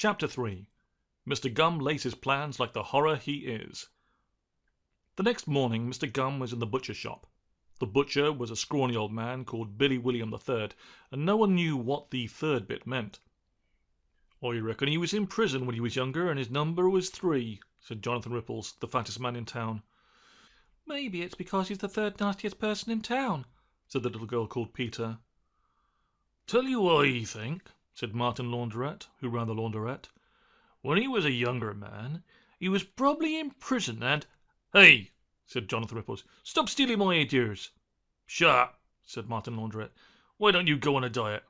Chapter 3. Mr. Gum lays his plans like the horror he is. The next morning Mr. Gum was in the butcher's shop. The butcher was a scrawny old man called Billy William the Third, and no one knew what the third bit meant. "I reckon he was in prison when he was younger, and his number was 3, said Jonathan Ripples, the fattest man in town. "Maybe it's because he's the third nastiest person in town," said the little girl called Peter. "Tell you what I think," said Martin Laundrette, who ran the laundrette. "When he was a younger man, he was probably in prison and—" "Hey!" said Jonathan Ripples. "Stop stealing my ideas." "Shut up," said Martin Laundrette. "Why don't you go on a diet?"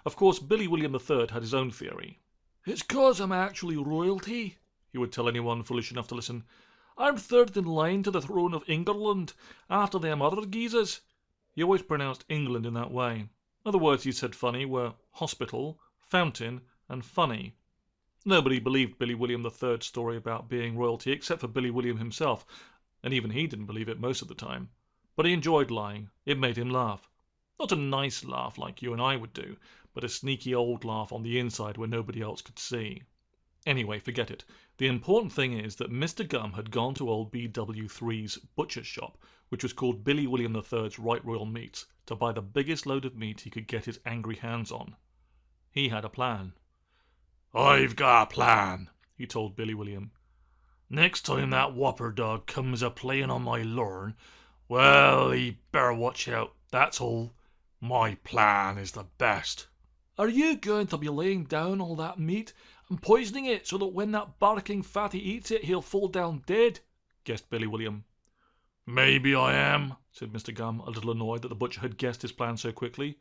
Of course, Billy William III had his own theory. "It's 'cause I'm actually royalty," he would tell anyone foolish enough to listen. "I'm third in line to the throne of England, after them other geezers." He always pronounced England in that way. Other words he said funny were hospital, fountain, and funny. Nobody believed Billy William III's story about being royalty except for Billy William himself, and even he didn't believe it most of the time. But he enjoyed lying. It made him laugh. Not a nice laugh like you and I would do, but a sneaky old laugh on the inside where nobody else could see. Anyway, forget it. The important thing is that Mr. Gum had gone to old BW3's butcher's shop, which was called Billy William III's Right Royal Meats, to buy the biggest load of meat he could get his angry hands on. He had a plan. "I've got a plan," he told Billy William. "Next time that whopper dog comes a-playing on my lawn, well, he better watch out, that's all. My plan is the best." "Are you going to be laying down all that meat and poisoning it so that when that barking fatty eats it he'll fall down dead?" guessed Billy William. "Maybe I am," said Mr. Gum, a little annoyed that the butcher had guessed his plan so quickly.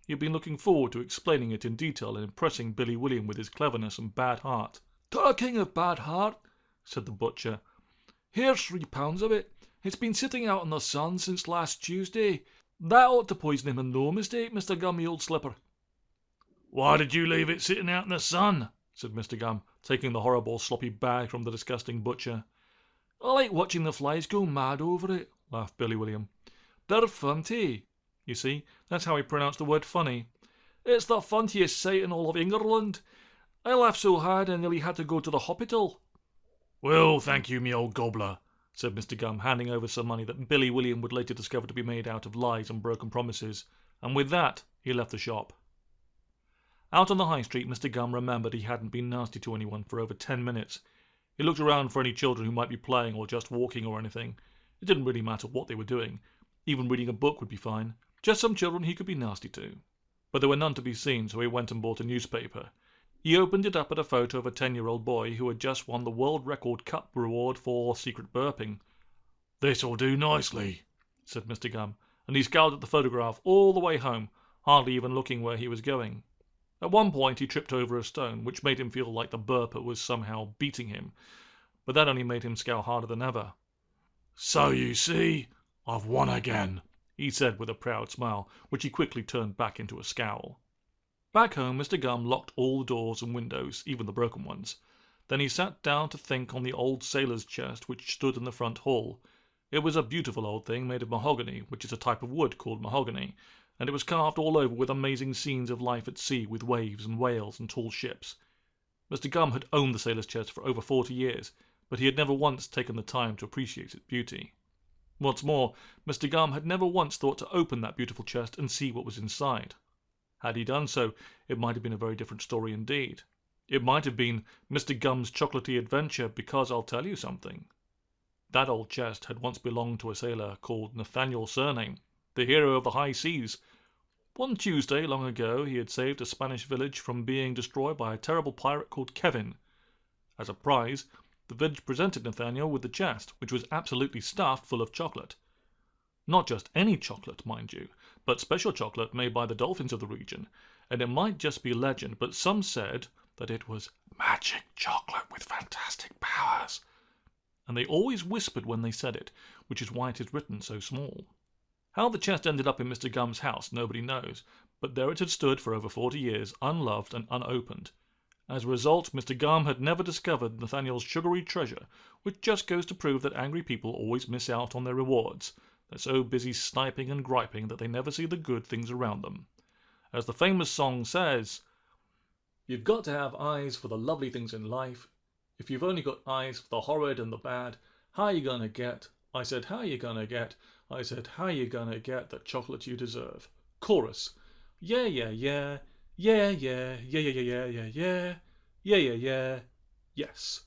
He had been looking forward to explaining it in detail and impressing Billy William with his cleverness and bad heart. "Talking of bad heart," said the butcher, "here's 3 pounds of it. It's been sitting out in the sun since last Tuesday. That ought to poison him and no mistake, Mr. Gum, you old slipper." "Why did you leave it sitting out in the sun?" said Mr. Gum, taking the horrible sloppy bag from the disgusting butcher. "I like watching the flies go mad over it," laughed Billy William. "They're funty." You see, that's how he pronounced the word funny. "It's the funtiest sight in all of England. I laughed so hard I nearly had to go to the hospital." "Well, thank you, me old gobbler," said Mr. Gum, handing over some money that Billy William would later discover to be made out of lies and broken promises, and with that he left the shop. Out on the high street, Mr. Gum remembered he hadn't been nasty to anyone for over 10 minutes. He looked around for any children who might be playing or just walking or anything. It didn't really matter what they were doing. Even reading a book would be fine. Just some children he could be nasty to. But there were none to be seen, so he went and bought a newspaper. He opened it up at a photo of a 10-year-old boy who had just won the World Record Cup reward for secret burping. "This'll do nicely," said Mr. Gum, and he scowled at the photograph all the way home, hardly even looking where he was going. At one point he tripped over a stone, which made him feel like the burper was somehow beating him, but that only made him scowl harder than ever. "So you see, I've won again," he said with a proud smile, which he quickly turned back into a scowl. Back home, Mr. Gum locked all the doors and windows, even the broken ones. Then he sat down to think on the old sailor's chest which stood in the front hall. It was a beautiful old thing made of mahogany, which is a type of wood called mahogany, and it was carved all over with amazing scenes of life at sea with waves and whales and tall ships. Mr. Gum had owned the sailor's chest for over 40 years, but he had never once taken the time to appreciate its beauty. What's more, Mr. Gum had never once thought to open that beautiful chest and see what was inside. Had he done so, it might have been a very different story indeed. It might have been Mr. Gum's chocolatey adventure, because I'll tell you something. That old chest had once belonged to a sailor called Nathaniel Surname, the hero of the high seas. One Tuesday long ago he had saved a Spanish village from being destroyed by a terrible pirate called Kevin. As a prize, the village presented Nathaniel with the chest, which was absolutely stuffed full of chocolate. Not just any chocolate, mind you, but special chocolate made by the dolphins of the region, and it might just be legend, but some said that it was magic chocolate with fantastic powers. And they always whispered when they said it, which is why it is written so small. How the chest ended up in Mr. Gum's house nobody knows, but there it had stood for over 40 years, unloved and unopened. As a result, Mr. Gum had never discovered Nathaniel's sugary treasure, which just goes to prove that angry people always miss out on their rewards. They're so busy sniping and griping that they never see the good things around them. As the famous song says, You've got to have eyes for the lovely things in life. If you've only got eyes for the horrid and the bad, how you gonna get? I said, how you gonna get? I said, how you gonna get the chocolate you deserve? Chorus. Yeah, yeah, yeah. Yeah, yeah, yeah, yeah, yeah, yeah, yeah. Yeah, yeah, yeah. Yes.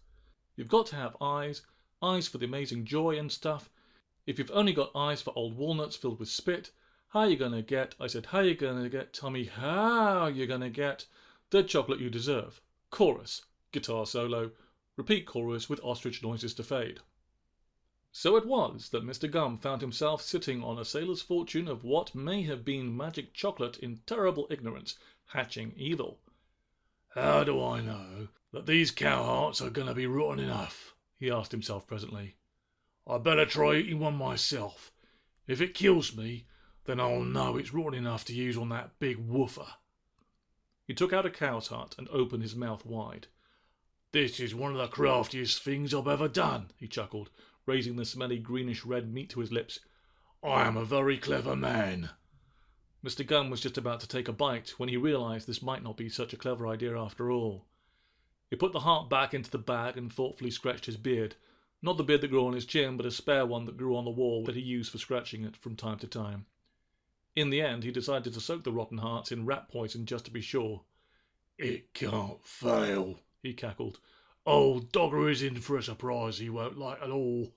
You've got to have eyes for the amazing joy and stuff. If you've only got eyes for old walnuts filled with spit, how you gonna get? I said, how you gonna get? Tell me how you gonna get the chocolate you deserve? Chorus. Guitar solo. Repeat chorus with ostrich noises to fade. So it was that Mr. Gum found himself sitting on a sailor's fortune of what may have been magic chocolate in terrible ignorance, hatching evil. "How do I know that these cow hearts are going to be rotten enough?" he asked himself presently. "I better try eating one myself. If it kills me, then I'll know it's rotten enough to use on that big woofer." He took out a cow's heart and opened his mouth wide. "This is one of the craftiest things I've ever done," he chuckled, raising the smelly greenish-red meat to his lips. "I am a very clever man." Mr. Gum was just about to take a bite when he realized this might not be such a clever idea after all. He put the heart back into the bag and thoughtfully scratched his beard. Not the beard that grew on his chin, but a spare one that grew on the wall that he used for scratching it from time to time. In the end, he decided to soak the rotten hearts in rat poison just to be sure. "It can't fail," he cackled. "Old Dogger is in for a surprise he won't like at all."